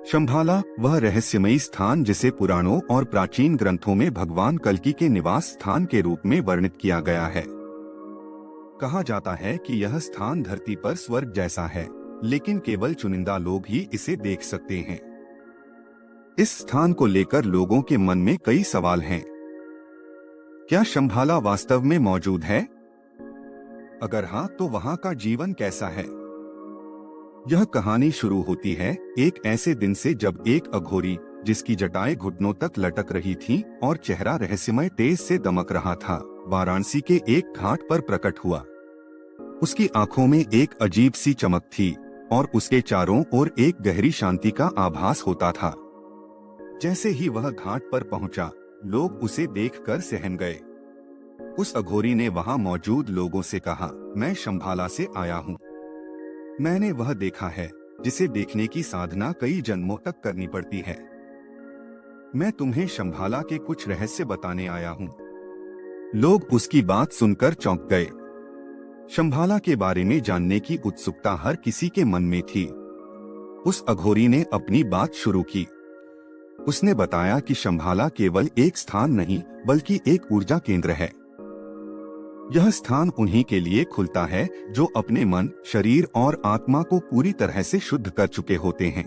शंभाला वह रहस्यमयी स्थान जिसे पुराणों और प्राचीन ग्रंथों में भगवान कल्कि के निवास स्थान के रूप में वर्णित किया गया है। कहा जाता है कि यह स्थान धरती पर स्वर्ग जैसा है, लेकिन केवल चुनिंदा लोग ही इसे देख सकते हैं। इस स्थान को लेकर लोगों के मन में कई सवाल हैं। क्या शंभाला वास्तव में मौजूद है? अगर हाँ, तो वहाँ का जीवन कैसा है? यह कहानी शुरू होती है एक ऐसे दिन से जब एक अघोरी, जिसकी जटाएं घुटनों तक लटक रही थीं और चेहरा रहस्यमय तेज से दमक रहा था, वाराणसी के एक घाट पर प्रकट हुआ। उसकी आंखों में एक अजीब सी चमक थी और उसके चारों ओर एक गहरी शांति का आभास होता था। जैसे ही वह घाट पर पहुंचा, लोग उसे देखकर सहम गए। उस अघोरी ने वहां मौजूद लोगों से कहा, मैं शंभाला से आया हूं। मैंने वह देखा है जिसे देखने की साधना कई जन्मों तक करनी पड़ती है। मैं तुम्हें शंभाला के कुछ रहस्य बताने आया हूँ। लोग उसकी बात सुनकर चौंक गए। शंभाला के बारे में जानने की उत्सुकता हर किसी के मन में थी। उस अघोरी ने अपनी बात शुरू की। उसने बताया कि शंभाला केवल एक स्थान नहीं, बल्कि एक ऊर्जा केंद्र है। यह स्थान उन्हीं के लिए खुलता है जो अपने मन, शरीर और आत्मा को पूरी तरह से शुद्ध कर चुके होते हैं।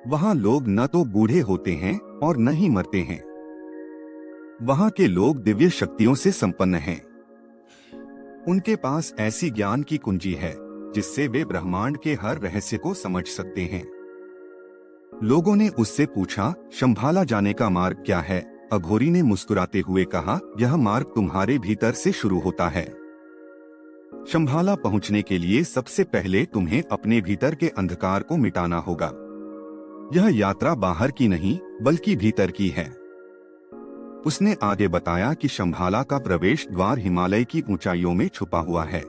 वहाँ लोग न तो बूढ़े होते हैं और न ही मरते हैं। वहाँ के लोग दिव्य शक्तियों से संपन्न हैं। उनके पास ऐसी ज्ञान की कुंजी है जिससे वे ब्रह्मांड के हर रहस्य को समझ सकते हैं। लोगों ने उससे पूछा, शंभाला जाने का मार्ग क्या है? अघोरी ने मुस्कुराते हुए कहा, यह मार्ग तुम्हारे भीतर से शुरू होता है। शंभाला पहुंचने के लिए सबसे पहले तुम्हें अपने भीतर के अंधकार को मिटाना होगा। यह यात्रा बाहर की नहीं, बल्कि भीतर की है। उसने आगे बताया कि शंभाला का प्रवेश द्वार हिमालय की ऊंचाइयों में छुपा हुआ है,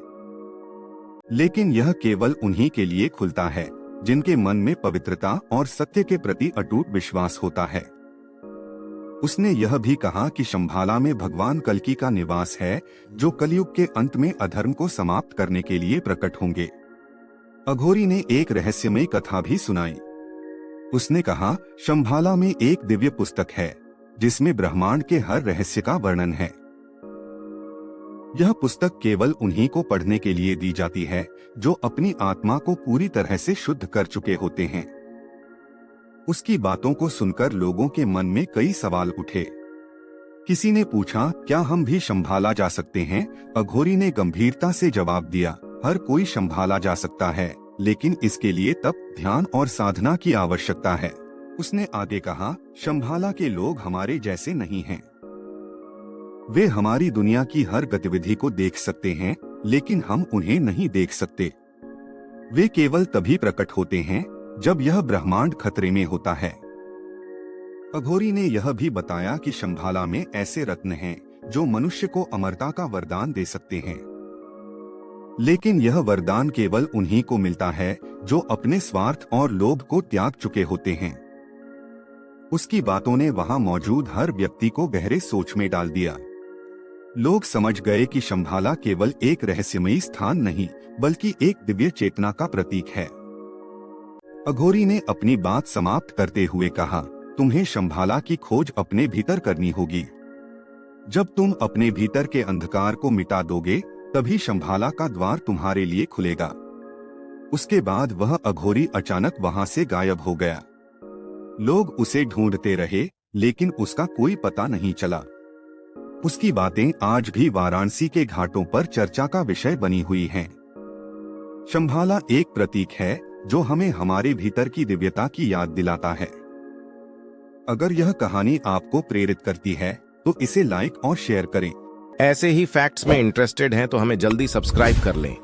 लेकिन यह केवल उन्हीं के लिए खुलता है जिनके मन में पवित्रता और सत्य के प्रति अटूट विश्वास होता है। उसने यह भी कहा कि शंभाला में भगवान कल्कि का निवास है, जो कलयुग के अंत में अधर्म को समाप्त करने के लिए प्रकट होंगे। अघोरी ने एक रहस्यमय कथा भी सुनाई। उसने कहा, शंभाला में एक दिव्य पुस्तक है जिसमें ब्रह्मांड के हर रहस्य का वर्णन है। यह पुस्तक केवल उन्हीं को पढ़ने के लिए दी जाती है जो अपनी आत्मा को पूरी तरह से शुद्ध कर चुके होते हैं। उसकी बातों को सुनकर लोगों के मन में कई सवाल उठे। किसी ने पूछा, क्या हम भी शंभाला जा सकते हैं? अघोरी ने गंभीरता से जवाब दिया, हर कोई शंभाला जा सकता है, लेकिन इसके लिए तप, ध्यान और साधना की आवश्यकता है। उसने आगे कहा, शंभाला के लोग हमारे जैसे नहीं हैं। वे हमारी दुनिया की हर गतिविधि को देख सकते हैं, लेकिन हम उन्हें नहीं देख सकते। वे केवल तभी प्रकट होते हैं जब यह ब्रह्मांड खतरे में होता है। अघोरी ने यह भी बताया कि शंभाला में ऐसे रत्न हैं जो मनुष्य को अमरता का वरदान दे सकते हैं, लेकिन यह वरदान केवल उन्हीं को मिलता है जो अपने स्वार्थ और लोभ को त्याग चुके होते हैं। उसकी बातों ने वहां मौजूद हर व्यक्ति को गहरे सोच में डाल दिया। लोग समझ गए कि शंभाला केवल एक रहस्यमयी स्थान नहीं, बल्कि एक दिव्य चेतना का प्रतीक है। अघोरी ने अपनी बात समाप्त करते हुए कहा, तुम्हें शंभाला की खोज अपने भीतर करनी होगी। जब तुम अपने भीतर के अंधकार को मिटा दोगे, तभी शंभाला का द्वार तुम्हारे लिए खुलेगा। उसके बाद वह अघोरी अचानक वहां से गायब हो गया। लोग उसे ढूंढते रहे, लेकिन उसका कोई पता नहीं चला। उसकी बातें आज भी वाराणसी के घाटों पर चर्चा का विषय बनी हुई हैं। शंभाला एक प्रतीक है जो हमें हमारे भीतर की दिव्यता की याद दिलाता है। अगर यह कहानी आपको प्रेरित करती है तो इसे लाइक और शेयर करें। ऐसे ही फैक्ट्स में इंटरेस्टेड हैं तो हमें जल्दी सब्सक्राइब कर लें